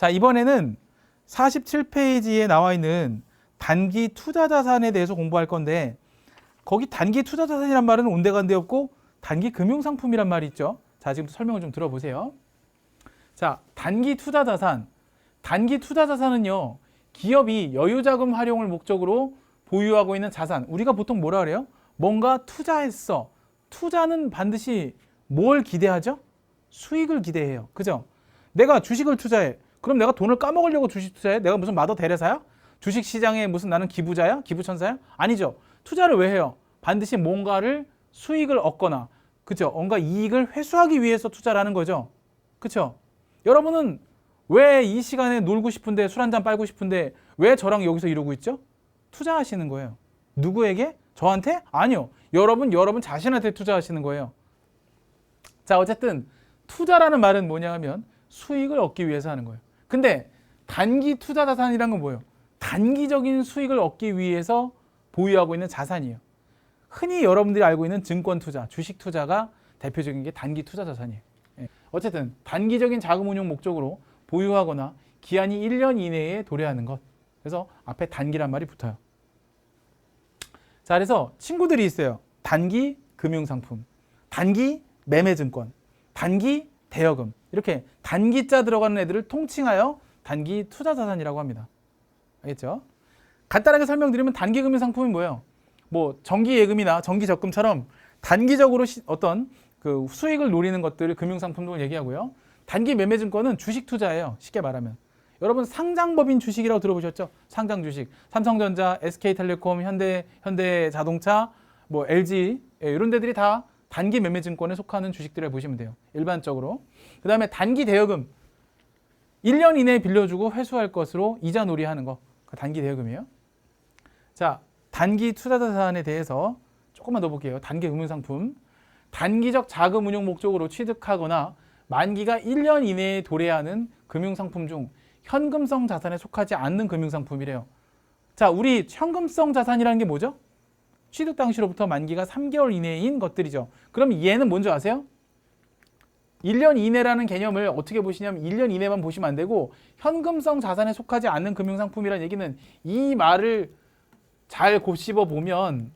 자, 이번에는 47페이지에 나와 있는 단기 투자 자산에 대해서 공부할 건데, 거기 단기 투자 자산이란 말은 온데간데 없고 단기 금융상품이란 말이 있죠. 자, 지금 설명을 좀 들어보세요. 자, 단기 투자 자산. 단기 투자 자산은요, 기업이 여유자금 활용을 목적으로 보유하고 있는 자산. 우리가 보통 뭐라 그래요? 뭔가 투자했어. 투자는 반드시 뭘 기대하죠? 수익을 기대해요. 그죠? 내가 주식을 투자해. 그럼 내가 돈을 까먹으려고 주식 투자해? 내가 무슨 마더 대레사야? 주식 시장에 무슨 나는 기부자야? 기부천사야? 아니죠. 투자를 왜 해요? 반드시 뭔가를 수익을 얻거나, 그죠? 뭔가 이익을 회수하기 위해서 투자라는 거죠. 그죠? 여러분은 왜 이 시간에 놀고 싶은데, 술 한잔 빨고 싶은데 왜 저랑 여기서 이러고 있죠? 투자하시는 거예요. 누구에게? 저한테? 아니요. 여러분 자신한테 투자하시는 거예요. 자, 어쨌든 투자라는 말은 뭐냐 하면 수익을 얻기 위해서 하는 거예요. 근데 단기 투자 자산이란 건 뭐예요? 단기적인 수익을 얻기 위해서 보유하고 있는 자산이에요. 흔히 여러분들이 알고 있는 증권 투자, 주식 투자가 대표적인 게 단기 투자 자산이에요. 어쨌든 단기적인 자금 운용 목적으로 보유하거나 기한이 1년 이내에 도래하는 것. 그래서 앞에 단기란 말이 붙어요. 자, 그래서 친구들이 있어요. 단기 금융상품, 단기 매매증권, 단기 대여금. 이렇게 단기자 들어가는 애들을 통칭하여 단기 투자 자산이라고 합니다. 알겠죠? 간단하게 설명드리면 단기 금융상품이 뭐예요? 뭐 정기 예금이나 정기 적금처럼 단기적으로 어떤 그 수익을 노리는 것들을 금융상품으로 얘기하고요. 단기 매매증권은 주식 투자예요. 쉽게 말하면. 여러분 상장법인 주식이라고 들어보셨죠? 상장 주식. 삼성전자, SK텔레콤, 현대자동차, 뭐 LG 이런 데들이 다 단기 매매증권에 속하는 주식들을 보시면 돼요. 일반적으로. 그 다음에 단기 대여금. 1년 이내에 빌려주고 회수할 것으로 이자 놀이하는 거. 단기 대여금이에요. 자, 단기 투자 자산에 대해서 조금만 더 볼게요. 단기 금융상품. 단기적 자금 운용 목적으로 취득하거나 만기가 1년 이내에 도래하는 금융상품 중 현금성 자산에 속하지 않는 금융상품이래요. 자, 우리 현금성 자산이라는 게 뭐죠? 취득 당시로부터 만기가 3개월 이내인 것들이죠. 그럼 얘는 뭔지 아세요? 1년 이내라는 개념을 어떻게 보시냐면 1년 이내만 보시면 안 되고 현금성 자산에 속하지 않는 금융상품이라는 얘기는 이 말을 잘 곱씹어 보면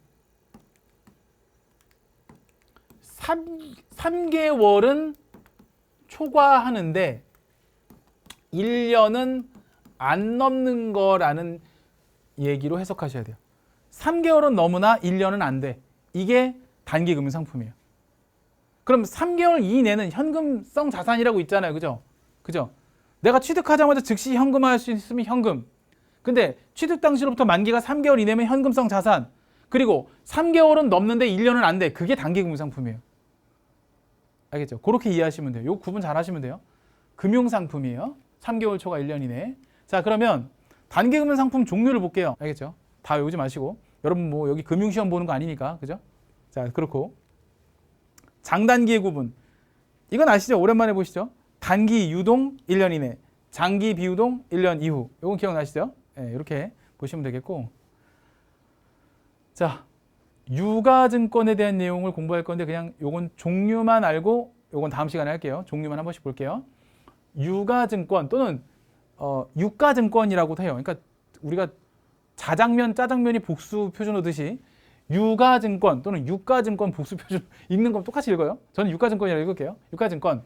3개월은 초과하는데 1년은 안 넘는 거라는 얘기로 해석하셔야 돼요. 3개월은 넘으나 1년은 안 돼. 이게 단기 금융 상품이에요. 그럼 3개월 이내는 현금성 자산이라고 있잖아요. 그죠? 그죠? 내가 취득하자마자 즉시 현금화할 수 있으면 현금. 근데 취득 당시로부터 만기가 3개월 이내면 현금성 자산. 그리고 3개월은 넘는데 1년은 안 돼. 그게 단기 금융 상품이에요. 알겠죠? 그렇게 이해하시면 돼요. 요 구분 잘 하시면 돼요. 금융 상품이에요. 3개월 초과 1년 이내. 자, 그러면 단기 금융 상품 종류를 볼게요. 알겠죠? 다 외우지 마시고. 여러분 뭐 여기 금융시험 보는 거 아니니까. 그죠? 자, 그렇고. 장단기의 구분. 이건 아시죠? 오랜만에 보시죠? 단기 유동 1년 이내, 장기 비유동 1년 이후. 이건 기억나시죠? 네, 이렇게 보시면 되겠고. 자, 유가증권에 대한 내용을 공부할 건데 그냥 요건 종류만 알고 요건 다음 시간에 할게요. 종류만 한 번씩 볼게요. 유가증권 또는 유가증권이라고도 해요. 그러니까 우리가 자장면, 짜장면이 복수 표준 오듯이 유가증권 또는 유가증권 복수 표준 읽는 건 똑같이 읽어요. 저는 유가증권이라고 읽을게요. 유가증권.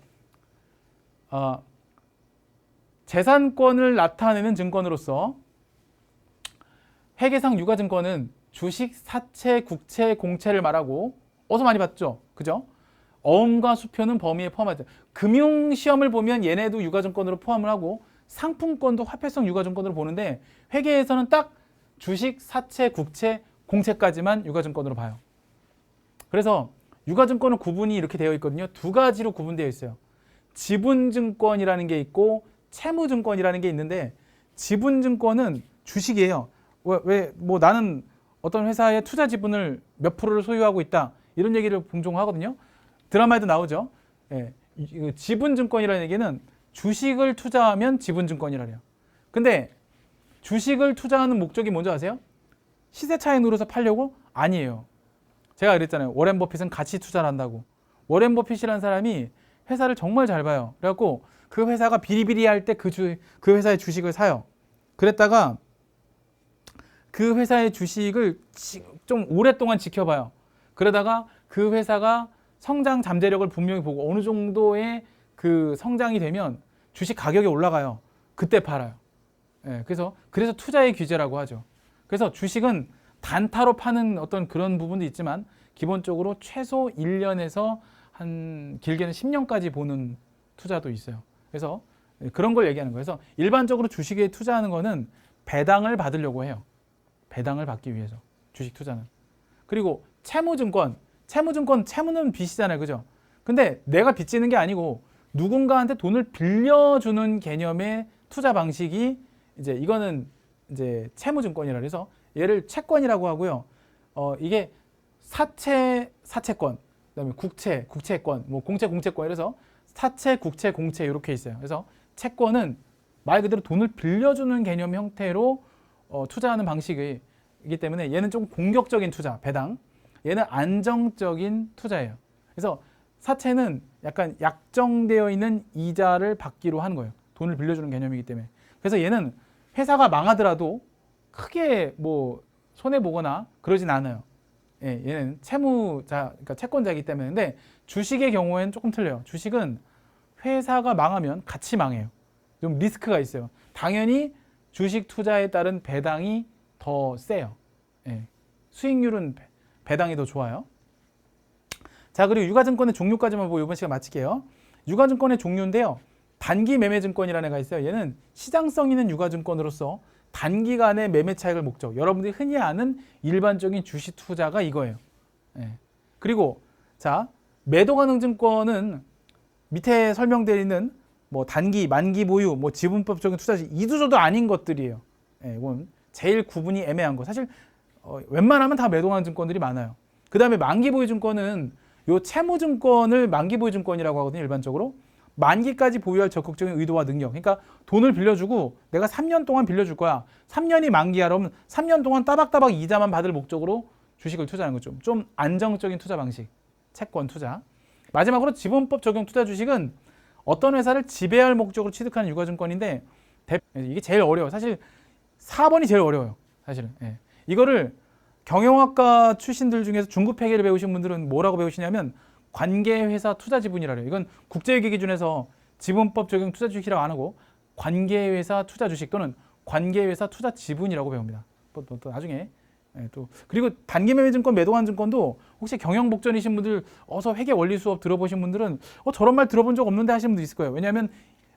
재산권을 나타내는 증권으로서 회계상 유가증권은 주식, 사채, 국채, 공채를 말하고 어디서 많이 봤죠? 그죠? 어음과 수표는 범위에 포함하죠. 금융시험을 보면 얘네도 유가증권으로 포함을 하고 상품권도 화폐성 유가증권으로 보는데 회계에서는 딱 주식, 사채, 국채, 공채까지만 유가증권으로 봐요. 그래서 유가증권은 구분이 이렇게 되어 있거든요. 두 가지로 구분되어 있어요. 지분증권이라는 게 있고 채무증권이라는 게 있는데 지분증권은 주식이에요. 왜 뭐 나는 어떤 회사의 투자 지분을 몇 프로를 소유하고 있다. 이런 얘기를 종종 하거든요. 드라마에도 나오죠. 예, 지분증권이라는 얘기는 주식을 투자하면 지분증권이라 해요. 근데 주식을 투자하는 목적이 뭔지 아세요? 시세 차익 노려서 팔려고? 아니에요. 제가 그랬잖아요. 워렌 버핏은 가치 투자를 한다고. 워렌 버핏이라는 사람이 회사를 정말 잘 봐요. 그래갖고 그 회사가 비리비리할 때 그 회사의 주식을 사요. 그랬다가 그 회사의 주식을 좀 오랫동안 지켜봐요. 그러다가 그 회사가 성장 잠재력을 분명히 보고 어느 정도의 그 성장이 되면 주식 가격이 올라가요. 그때 팔아요. 예, 그래서 투자의 규제라고 하죠. 그래서 주식은 단타로 파는 어떤 그런 부분도 있지만 기본적으로 최소 1년에서 한 길게는 10년까지 보는 투자도 있어요. 그래서 그런 걸 얘기하는 거예요. 그래서 일반적으로 주식에 투자하는 거는 배당을 받으려고 해요. 배당을 받기 위해서 주식 투자는. 그리고 채무증권, 채무는 빚이잖아요, 그죠? 근데 내가 빚지는 게 아니고 누군가한테 돈을 빌려주는 개념의 투자 방식이 이거는 채무증권이라 그래서 얘를 채권이라고 하고요. 이게 사채권, 그다음에 국채권, 뭐 공채권 이래서 사채, 국채, 공채 이렇게 있어요. 그래서 채권은 말 그대로 돈을 빌려주는 개념 형태로 투자하는 방식이기 때문에 얘는 좀 공격적인 투자, 배당. 얘는 안정적인 투자예요. 그래서 사채는 약간 약정되어 있는 이자를 받기로 하는 거예요. 돈을 빌려주는 개념이기 때문에. 그래서 얘는 회사가 망하더라도 크게 뭐 손해 보거나 그러진 않아요. 예, 얘는 채무자, 그러니까 채권자이기 때문에. 근데 주식의 경우에는 조금 틀려요. 주식은 회사가 망하면 같이 망해요. 좀 리스크가 있어요. 당연히 주식 투자에 따른 배당이 더 세요. 예, 수익률은 배당이 더 좋아요. 자, 그리고 유가증권의 종류까지만 보고 이번 시간 마칠게요. 유가증권의 종류인데요. 단기 매매증권이라는 애가 있어요. 얘는 시장성 있는 유가증권으로서 단기간의 매매 차익을 목적. 여러분들이 흔히 아는 일반적인 주식 투자가 이거예요. 예. 그리고 자, 매도 가능 증권은 밑에 설명되어 있는 뭐 단기, 만기 보유, 뭐 지분법적인 투자지 이두저도 아닌 것들이에요. 예, 이건 제일 구분이 애매한 거. 사실 웬만하면 다 매도 가능 증권들이 많아요. 그 다음에 만기 보유 증권은 요 채무증권을 만기 보유 증권이라고 하거든요. 일반적으로. 만기까지 보유할 적극적인 의도와 능력. 그러니까 돈을 빌려주고 내가 3년 동안 빌려줄 거야. 3년이 만기야. 그러면 3년 동안 따박따박 이자만 받을 목적으로 주식을 투자하는 거죠. 좀 안정적인 투자 방식. 채권 투자. 마지막으로 지분법 적용 투자 주식은 어떤 회사를 지배할 목적으로 취득하는 유가증권인데 이게 제일 어려워요. 사실 4번이 제일 어려워요. 사실은. 예. 이거를 경영학과 출신들 중에서 중급 회계를 배우신 분들은 뭐라고 배우시냐면 관계회사 투자지분이라고 해요. 이건 국제회계 기준에서 지분법 적용 투자 주식이라고 안 하고 관계회사 투자 주식 또는 관계회사 투자 지분이라고 배웁니다. 또 나중에 또 그리고 단기 매매 증권, 매도한 증권도 혹시 경영 복전이신 분들 어서 회계 원리 수업 들어보신 분들은 저런 말 들어본 적 없는데 하시는 분도 있을 거예요. 왜냐하면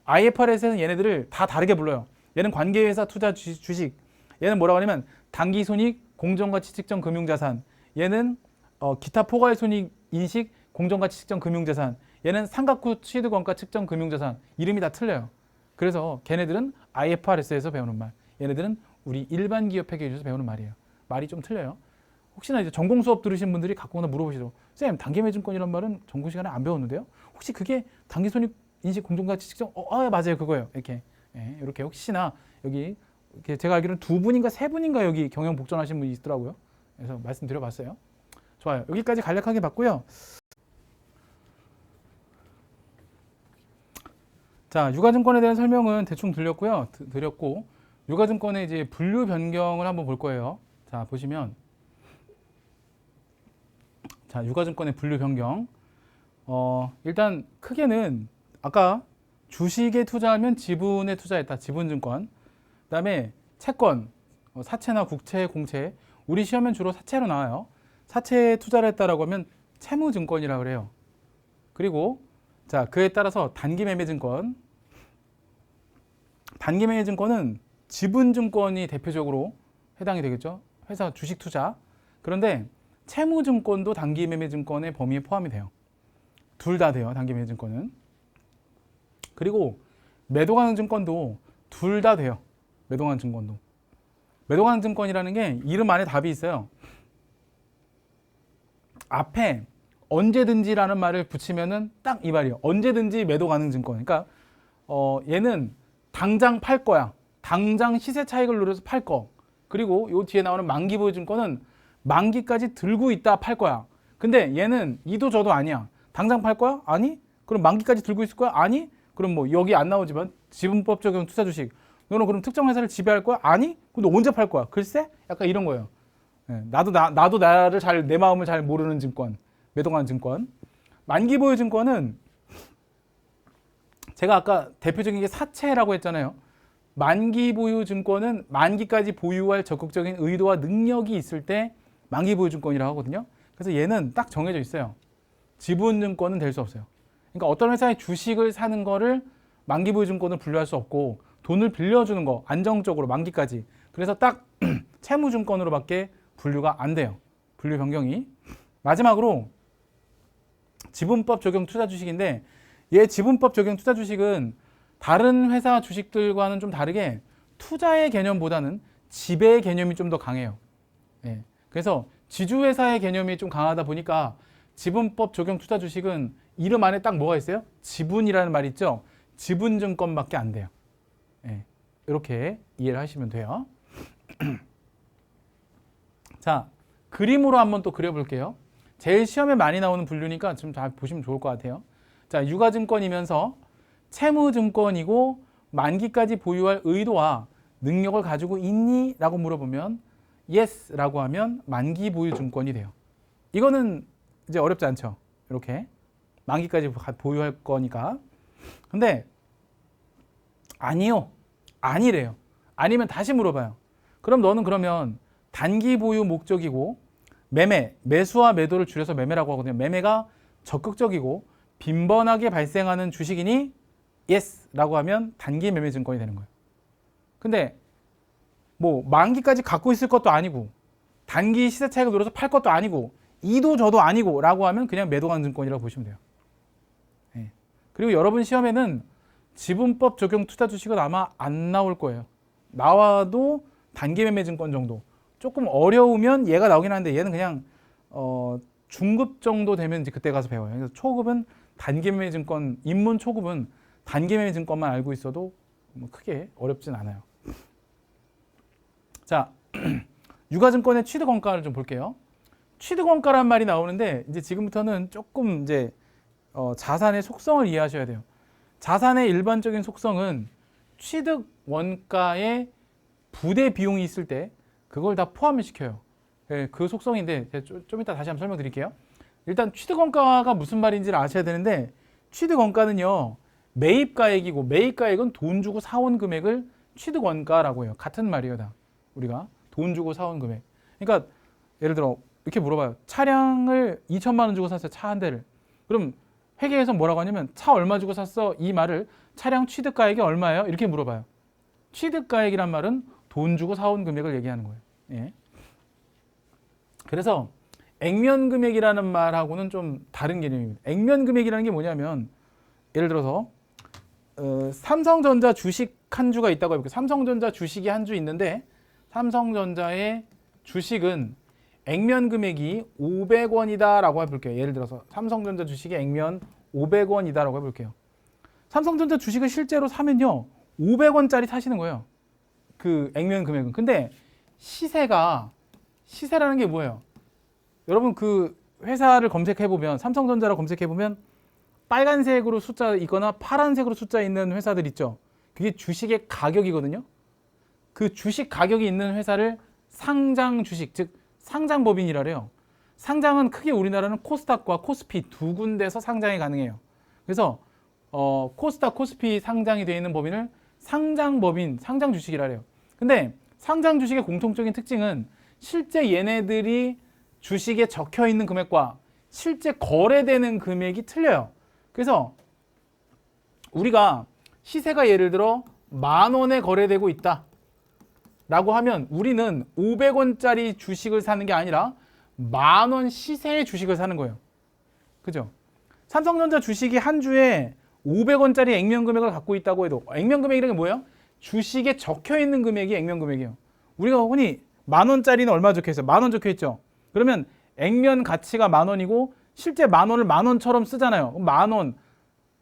IFRS에서는 얘네들을 다 다르게 불러요. 얘는 관계회사 투자 주식, 얘는 뭐라고 하냐면 단기 손익 공정가치 측정 금융자산, 얘는 기타 포괄 손익 인식 공정가치 측정 금융자산, 얘는 삼각후 취득원가 측정 금융자산. 이름이 다 틀려요. 그래서 걔네들은 IFRS에서 배우는 말, 얘네들은 우리 일반 기업 회계에서 배우는 말이에요. 말이 좀 틀려요. 혹시나 이제 전공 수업 들으신 분들이 갖고 오나 물어보시죠. 쌤, 단기 매증권이란 말은 전공 시간에 안 배웠는데요? 혹시 그게 단기 손익 인식 공정가치 측정? 맞아요, 그거예요. 이렇게 혹시나 여기 이렇게 제가 알기로는 2분인가 3분인가 여기 경영 복전하신 분이 있더라고요. 그래서 말씀드려봤어요. 좋아요. 여기까지 간략하게 봤고요. 자, 유가증권에 대한 설명은 대충 드렸고 유가증권의 이제 분류 변경을 한번 볼 거예요. 자, 보시면 자, 유가증권의 분류 변경. 일단 크게는 아까 주식에 투자하면 지분에 투자했다. 지분증권. 그다음에 채권, 사채나 국채, 공채. 우리 시험엔 주로 사채로 나와요. 사채에 투자를 했다라고 하면 채무증권이라고 그래요. 그리고 자, 그에 따라서 단기 매매증권. 단기 매매증권은 지분증권이 대표적으로 해당이 되겠죠. 회사 주식 투자. 그런데 채무증권도 단기 매매증권의 범위에 포함이 돼요. 둘 다 돼요. 단기 매매증권은. 그리고 매도가능 증권도 둘 다 돼요. 매도가능 증권도. 매도가능 증권이라는 게 이름 안에 답이 있어요. 앞에 언제든지라는 말을 붙이면은 딱 이 말이에요. 언제든지 매도 가능 증권. 그러니까 얘는 당장 팔 거야. 당장 시세 차익을 노려서 팔 거. 그리고 요 뒤에 나오는 만기 보유 증권은 만기까지 들고 있다 팔 거야. 근데 얘는 이도 저도 아니야. 당장 팔 거야? 아니. 그럼 만기까지 들고 있을 거야? 아니. 그럼 뭐 여기 안 나오지만 지분법 적용 투자 주식. 너는 그럼 특정 회사를 지배할 거야? 아니? 그럼 너 언제 팔 거야? 글쎄? 약간 이런 거예요. 예, 나도 나를 내 마음을 잘 모르는 증권, 매도하는 증권. 만기 보유 증권은 제가 아까 대표적인 게 사채라고 했잖아요. 만기 보유 증권은 만기까지 보유할 적극적인 의도와 능력이 있을 때 만기 보유 증권이라고 하거든요. 그래서 얘는 딱 정해져 있어요. 지분 증권은 될 수 없어요. 그러니까 어떤 회사의 주식을 사는 거를 만기 보유 증권을 분류할 수 없고 돈을 빌려주는 거 안정적으로 만기까지. 그래서 딱 채무 증권으로밖에 분류가 안 돼요. 분류 변경이. 마지막으로 지분법 적용 투자 주식인데 얘 지분법 적용 투자 주식은 다른 회사 주식들과는 좀 다르게 투자의 개념보다는 지배의 개념이 좀 더 강해요. 예. 그래서 지주회사의 개념이 좀 강하다 보니까 지분법 적용 투자 주식은 이름 안에 딱 뭐가 있어요? 지분이라는 말이 있죠. 지분증권밖에 안 돼요. 예. 이렇게 이해를 하시면 돼요. 자, 그림으로 한번 또 그려볼게요. 제일 시험에 많이 나오는 분류니까 좀 잘 보시면 좋을 것 같아요. 자, 유가증권이면서 채무증권이고 만기까지 보유할 의도와 능력을 가지고 있니? 라고 물어보면 yes 라고 하면 만기 보유 증권이 돼요. 이거는 이제 어렵지 않죠. 이렇게 만기까지 보유할 거니까. 근데 아니요. 아니래요. 아니면 다시 물어봐요. 그럼 너는 그러면 단기 보유 목적이고 매수와 매도를 줄여서 매매라고 하거든요. 매매가 적극적이고 빈번하게 발생하는 주식이니 yes 라고 하면 단기 매매 증권이 되는 거예요. 근데 뭐 만기까지 갖고 있을 것도 아니고 단기 시세 차익을 노려서 팔 것도 아니고 이도 저도 아니고 라고 하면 그냥 매도강 증권이라고 보시면 돼요. 네. 그리고 여러분 시험에는 지분법 적용 투자 주식은 아마 안 나올 거예요. 나와도 단기 매매 증권 정도. 조금 어려우면 얘가 나오긴 하는데 얘는 그냥 중급 정도 되면 이제 그때 가서 배워요. 그래서 초급은 단기 매매 증권, 입문 초급은 단기 매매 증권만 알고 있어도 뭐 크게 어렵진 않아요. 자, 유가증권의 취득원가를 좀 볼게요. 취득원가란 말이 나오는데 이제 지금부터는 조금 이제 자산의 속성을 이해하셔야 돼요. 자산의 일반적인 속성은 취득원가에 부대 비용이 있을 때 그걸 다 포함을 시켜요. 네, 그 속성인데 좀 이따 다시 한번 설명드릴게요. 일단 취득원가가 무슨 말인지를 아셔야 되는데 취득원가는요. 매입가액이고 매입가액은 돈 주고 사온 금액을 취득원가라고 해요. 같은 말이에요. 다. 우리가 돈 주고 사온 금액. 그러니까 예를 들어 이렇게 물어봐요. 차량을 2천만 원 주고 샀어요. 차 한 대를. 그럼 회계에서 뭐라고 하냐면 차 얼마 주고 샀어? 이 말을 차량 취득가액이 얼마예요? 이렇게 물어봐요. 취득가액이란 말은 돈 주고 사온 금액을 얘기하는 거예요. 예. 그래서 액면금액이라는 말하고는 좀 다른 개념입니다. 액면금액이라는 게 뭐냐면 예를 들어서 삼성전자 주식 한 주가 있다고 해볼게요. 삼성전자 주식이 한 주 있는데 삼성전자의 주식은 액면 금액이 500원이다 라고 해볼게요. 예를 들어서 삼성전자 주식의 액면 500원이다 라고 해볼게요. 삼성전자 주식을 실제로 사면요 500원짜리 사시는 거예요. 그 액면 금액은. 근데 시세라는 게 뭐예요? 여러분 그 회사를 검색해보면 삼성전자를 검색해보면 빨간색으로 숫자 있거나 파란색으로 숫자 있는 회사들 있죠. 그게 주식의 가격이거든요. 그 주식 가격이 있는 회사를 상장 주식, 즉 상장법인이라 그래요. 상장은 크게 우리나라는 코스닥과 코스피 두 군데서 상장이 가능해요. 그래서 코스닥, 코스피 상장이 되어 있는 법인을 상장법인, 상장 주식이라 그래요. 근데 상장 주식의 공통적인 특징은 실제 얘네들이 주식에 적혀 있는 금액과 실제 거래되는 금액이 틀려요. 그래서 우리가 시세가 예를 들어 10,000원에 거래되고 있다 라고 하면 우리는 500원짜리 주식을 사는 게 아니라 10,000원 시세의 주식을 사는 거예요. 그죠? 삼성전자 주식이 한 주에 500원짜리 액면 금액을 갖고 있다고 해도 액면 금액이라는 게 뭐예요? 주식에 적혀 있는 금액이 액면 금액이에요. 우리가 흔히 10,000원짜리는 얼마 적혀 있어요? 10,000원 적혀 있죠. 그러면 액면 가치가 10,000원이고 실제 10,000원을 10,000원처럼 쓰잖아요. 10,000원,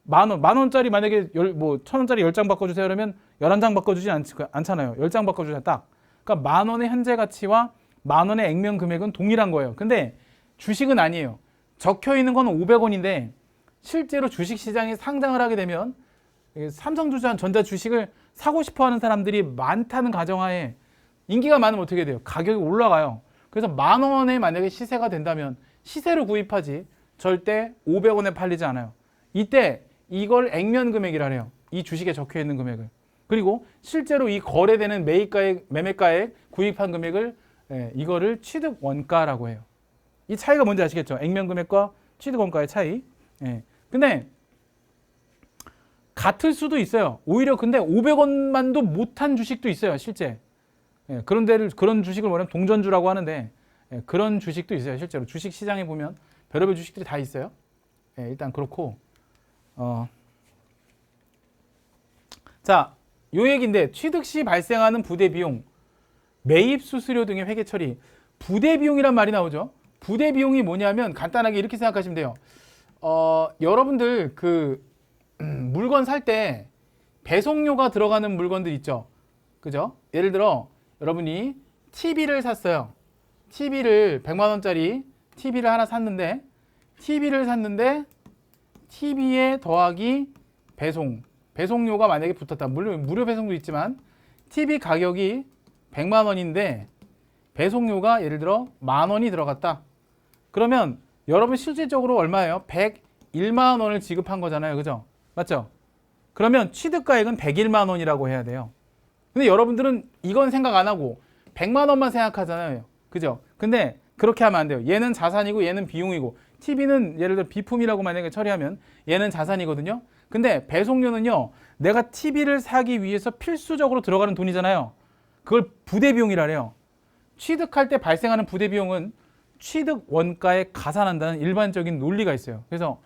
10,000원짜리 만약에 1,000원짜리 10장 바꿔주세요 그러면 11장 바꿔주지 않잖아요. 10장 바꿔주자 딱. 그러니까 10,000원의 현재 가치와 10,000원의 액면 금액은 동일한 거예요. 근데 주식은 아니에요. 적혀 있는 건 500원인데 실제로 주식시장에 상장을 하게 되면 삼성전자 주식을 사고 싶어하는 사람들이 많다는 가정하에 인기가 많으면 어떻게 돼요? 가격이 올라가요. 그래서 10,000원에 만약에 시세가 된다면 시세로 구입하지 절대 500원에 팔리지 않아요. 이때 이걸 액면 금액이라 해요. 이 주식에 적혀 있는 금액을. 그리고 실제로 이 거래되는 매입가액, 매매가액, 구입한 금액을 이거를 취득 원가라고 해요. 이 차이가 뭔지 아시겠죠? 액면 금액과 취득 원가의 차이. 근데 같을 수도 있어요. 오히려 근데 500원만도 못한 주식도 있어요, 실제. 그런 주식을 뭐냐면 동전주라고 하는데 그런 주식도 있어요, 실제로. 주식 시장에 보면 별의별 주식들이 다 있어요. 일단 그렇고. 자, 요 얘기인데 취득 시 발생하는 부대 비용, 매입 수수료 등의 회계 처리. 부대 비용이란 말이 나오죠. 부대 비용이 뭐냐면 간단하게 이렇게 생각하시면 돼요. 여러분들 그 물건 살 때 배송료가 들어가는 물건들 있죠. 그죠? 예를 들어 여러분이 TV를 샀어요. TV를 100만 원짜리 TV를 하나 샀는데 TV에 더하기 배송료가 만약에 붙었다. 물론 무료 배송도 있지만 TV 가격이 100만 원인데 배송료가 예를 들어 10,000원이 들어갔다. 그러면 여러분 실질적으로 얼마예요? 101만 원을 지급한 거잖아요. 그죠? 맞죠? 그러면 취득가액은 101만 원이라고 해야 돼요. 근데 여러분들은 이건 생각 안 하고 100만 원만 생각하잖아요. 그죠? 근데 그렇게 하면 안 돼요. 얘는 자산이고 얘는 비용이고, TV는 예를 들어 비품이라고 만약에 처리하면 얘는 자산이거든요. 근데 배송료는요, 내가 TV를 사기 위해서 필수적으로 들어가는 돈이잖아요. 그걸 부대 비용이라 해요. 취득할 때 발생하는 부대 비용은 취득 원가에 가산한다는 일반적인 논리가 있어요. 그래서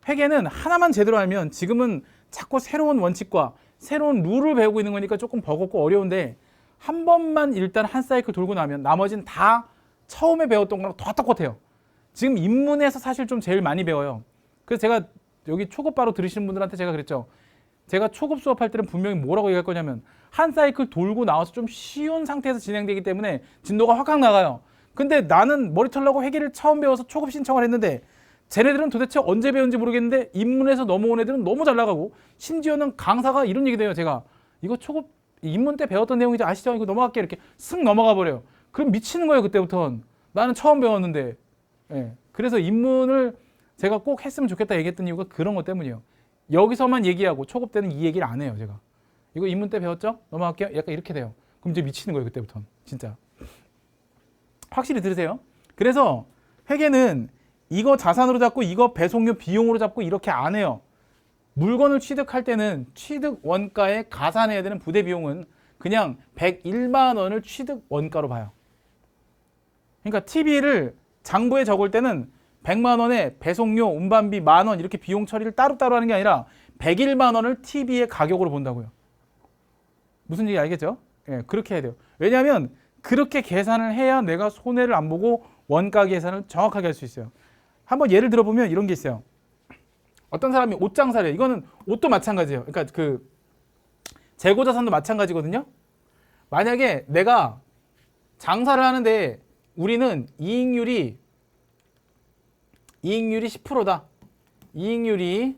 회계는 하나만 제대로 알면, 지금은 자꾸 새로운 원칙과 새로운 룰을 배우고 있는 거니까 조금 버겁고 어려운데, 한 번만 일단 한 사이클 돌고 나면 나머지는 다 처음에 배웠던 거랑 다 똑같아요. 지금 입문에서 사실 좀 제일 많이 배워요. 그래서 제가 여기 초급바로 들으시는 분들한테 제가 그랬죠. 제가 초급 수업할 때는 분명히 뭐라고 얘기할 거냐면, 한 사이클 돌고 나와서 좀 쉬운 상태에서 진행되기 때문에 진도가 확확 나가요. 근데 나는 머리 털라고 회계를 처음 배워서 초급 신청을 했는데, 쟤네들은 도대체 언제 배운지 모르겠는데 입문에서 넘어온 애들은 너무 잘 나가고, 심지어는 강사가 이런 얘기도 해요. 제가 이거 초급 입문 때 배웠던 내용이죠, 아시죠? 이거 넘어갈게, 이렇게 쓱 넘어가 버려요. 그럼 미치는 거예요. 그때부터는 나는 처음 배웠는데. 그래서 입문을 제가 꼭 했으면 좋겠다 얘기했던 이유가 그런 것 때문이에요. 여기서만 얘기하고 초급 때는 이 얘기를 안 해요. 제가 이거 입문 때 배웠죠? 넘어갈게요. 약간 이렇게 돼요. 그럼 이제 미치는 거예요. 그때부터는. 진짜 확실히 들으세요. 그래서 회계는 이거 자산으로 잡고 이거 배송료 비용으로 잡고 이렇게 안 해요. 물건을 취득할 때는 취득 원가에 가산해야 되는 부대 비용은 그냥 101만 원을 취득 원가로 봐요. 그러니까 TV를 장부에 적을 때는 100만 원에 배송료, 운반비 10,000원 이렇게 비용 처리를 따로따로 하는 게 아니라 101만 원을 TV의 가격으로 본다고요. 무슨 얘기 알겠죠? 그렇게 해야 돼요. 왜냐하면 그렇게 계산을 해야 내가 손해를 안 보고 원가 계산을 정확하게 할 수 있어요. 한번 예를 들어보면 이런 게 있어요. 어떤 사람이 옷 장사를 해요. 이거는 옷도 마찬가지예요. 그러니까 그 재고자산도 마찬가지거든요. 만약에 내가 장사를 하는데 우리는 이익률이 10%다. 이익률이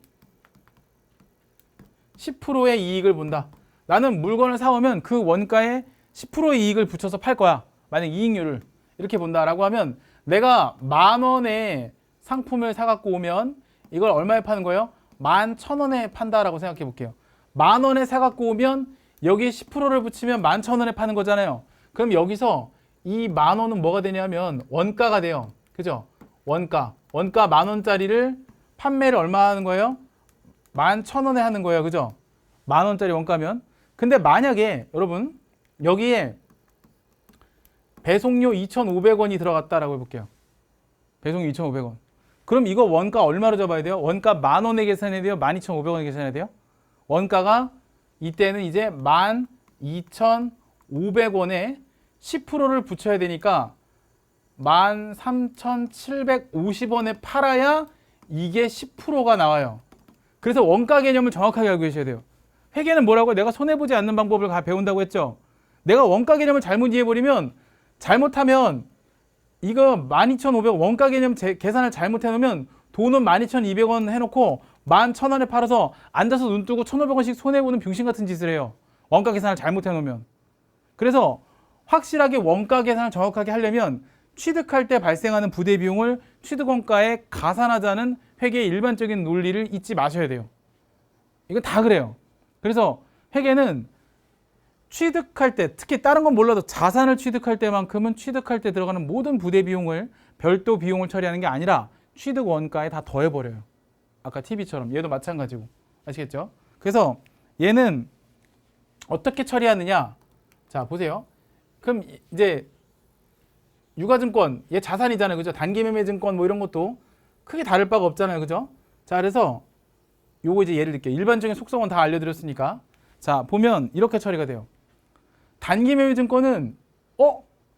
10%의 이익을 본다. 나는 물건을 사오면 그 원가에 10%의 이익을 붙여서 팔 거야. 만약 이익률을 이렇게 본다라고 하면, 내가 10,000원에 상품을 사갖고 오면 이걸 얼마에 파는 거예요? 11,000원에 판다라고 생각해 볼게요. 10,000원에 사갖고 오면 여기에 10%를 붙이면 11,000원에 파는 거잖아요. 그럼 여기서 이 10,000원은 뭐가 되냐면 원가가 돼요. 그죠? 원가 10,000원짜리를 판매를 얼마 하는 거예요? 11,000원에 하는 거예요. 그죠? 10,000원짜리 원가면. 근데 만약에 여러분 여기에 배송료 2,500원이 들어갔다라고 해볼게요. 배송료 2,500원. 그럼 이거 원가 얼마로 잡아야 돼요? 원가 10,000원에 계산해야 돼요? 12,500원에 계산해야 돼요? 원가가 이때는 이제 12,500원에 10%를 붙여야 되니까 13,750원에 팔아야 이게 10%가 나와요. 그래서 원가 개념을 정확하게 알고 계셔야 돼요. 회계는 뭐라고요? 내가 손해보지 않는 방법을 배운다고 했죠. 내가 원가 개념을 잘못 이해해버리면, 잘못하면 이거 12,500원 원가 개념 계산을 잘못해놓으면 돈은 12,200원 해놓고 11,000원에 팔아서 앉아서 눈 뜨고 1,500원씩 손해보는 병신 같은 짓을 해요. 원가 계산을 잘못해 놓으면. 그래서 확실하게 원가 계산을 정확하게 하려면 취득할 때 발생하는 부대 비용을 취득원가에 가산하자는 회계의 일반적인 논리를 잊지 마셔야 돼요. 이건 다 그래요. 그래서 회계는 취득할 때, 특히 다른 건 몰라도 자산을 취득할 때만큼은 취득할 때 들어가는 모든 부대 비용을 별도 비용을 처리하는 게 아니라 취득 원가에 다 더해버려요. 아까 TV처럼 얘도 마찬가지고. 아시겠죠? 그래서 얘는 어떻게 처리하느냐. 자, 보세요. 그럼 이제 유가증권, 얘 자산이잖아요. 그죠? 단기매매증권 뭐 이런 것도 크게 다를 바가 없잖아요. 그죠? 자, 그래서 요거 이제 예를 들게요. 일반적인 속성은 다 알려드렸으니까. 자, 보면 이렇게 처리가 돼요. 단기매매증권은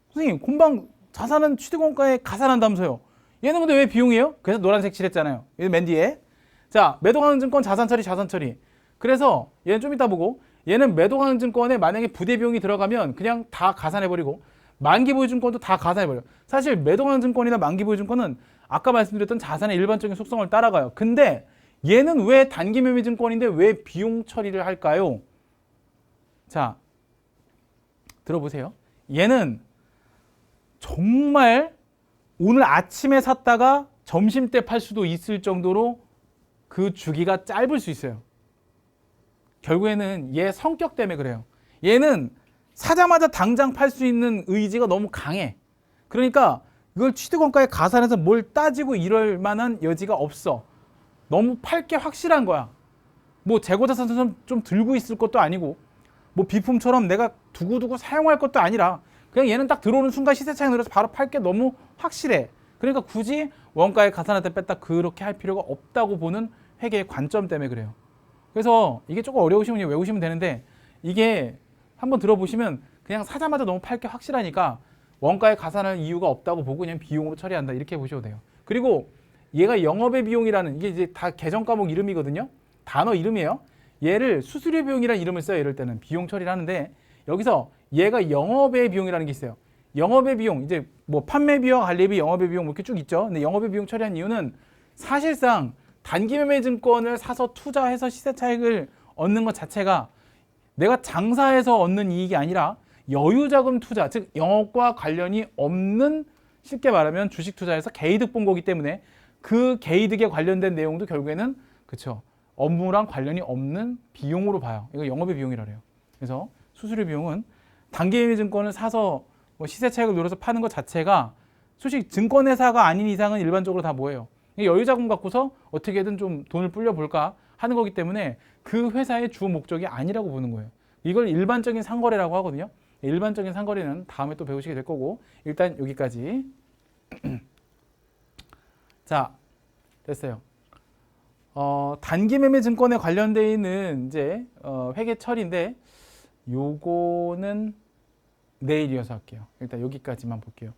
선생님 금방 자산은 취득원가에 가산한다면서요. 얘는 근데 왜 비용이에요? 그래서 노란색 칠했잖아요. 얘는 맨 뒤에. 자, 매도가능증권 자산처리. 그래서 얘는 좀 이따 보고, 얘는 매도가능증권에 만약에 부대비용이 들어가면 그냥 다 가산해버리고, 만기보유증권도 다 가산해버려요. 사실 매도가능증권이나 만기보유증권은 아까 말씀드렸던 자산의 일반적인 속성을 따라가요. 근데 얘는 왜 단기매매증권인데 왜 비용 처리를 할까요? 자, 들어보세요. 얘는 정말 오늘 아침에 샀다가 점심때 팔 수도 있을 정도로 그 주기가 짧을 수 있어요. 결국에는 얘 성격 때문에 그래요. 얘는 사자마자 당장 팔 수 있는 의지가 너무 강해. 그러니까 이걸 취득원가에 가산해서 뭘 따지고 이럴 만한 여지가 없어. 너무 팔 게 확실한 거야. 뭐 재고자산처럼 좀 들고 있을 것도 아니고 뭐 비품처럼 내가 두고두고 사용할 것도 아니라 그냥 얘는 딱 들어오는 순간 시세 차익 늘어서 바로 팔 게 너무 확실해. 그러니까 굳이 원가에 가산할 때 뺐다 그렇게 할 필요가 없다고 보는 회계의 관점 때문에 그래요. 그래서 이게 조금 어려우시면 외우시면 되는데 이게 한번 들어보시면 그냥 사자마자 너무 팔 게 확실하니까 원가에 가산할 이유가 없다고 보고 그냥 비용으로 처리한다 이렇게 보셔도 돼요. 그리고 얘가 영업의 비용이라는 이게 이제 다 계정 과목 이름이거든요. 단어 이름이에요. 얘를 수수료 비용이라는 이름을 써요. 이럴 때는 비용 처리를 하는데 여기서 얘가 영업의 비용이라는 게 있어요. 영업의 비용 이제 뭐 판매 비용, 관리비, 영업의 비용 뭐 이렇게 쭉 있죠. 근데 영업의 비용 처리한 이유는 사실상 단기매매 증권을 사서 투자해서 시세 차익을 얻는 것 자체가 내가 장사해서 얻는 이익이 아니라 여유자금 투자, 즉 영업과 관련이 없는 쉽게 말하면 주식 투자에서 개이득 본 거기 때문에 그 개이득에 관련된 내용도 결국에는 그렇죠. 업무랑 관련이 없는 비용으로 봐요. 이거 영업의 비용이라 그래요. 그래서 수수료 비용은 단기매매 증권을 사서 뭐 시세 차익을 노려서 파는 것 자체가 솔직히 증권회사가 아닌 이상은 일반적으로 다 뭐예요? 여유자금 갖고서 어떻게든 좀 돈을 불려볼까 하는 거기 때문에 그 회사의 주 목적이 아니라고 보는 거예요. 이걸 일반적인 상거래라고 하거든요. 일반적인 상거래는 다음에 또 배우시게 될 거고 일단 여기까지. 자, 됐어요. 단기매매 증권에 관련되어 있는 이제 회계 처리인데 요거는 내일 이어서 할게요. 일단 여기까지만 볼게요.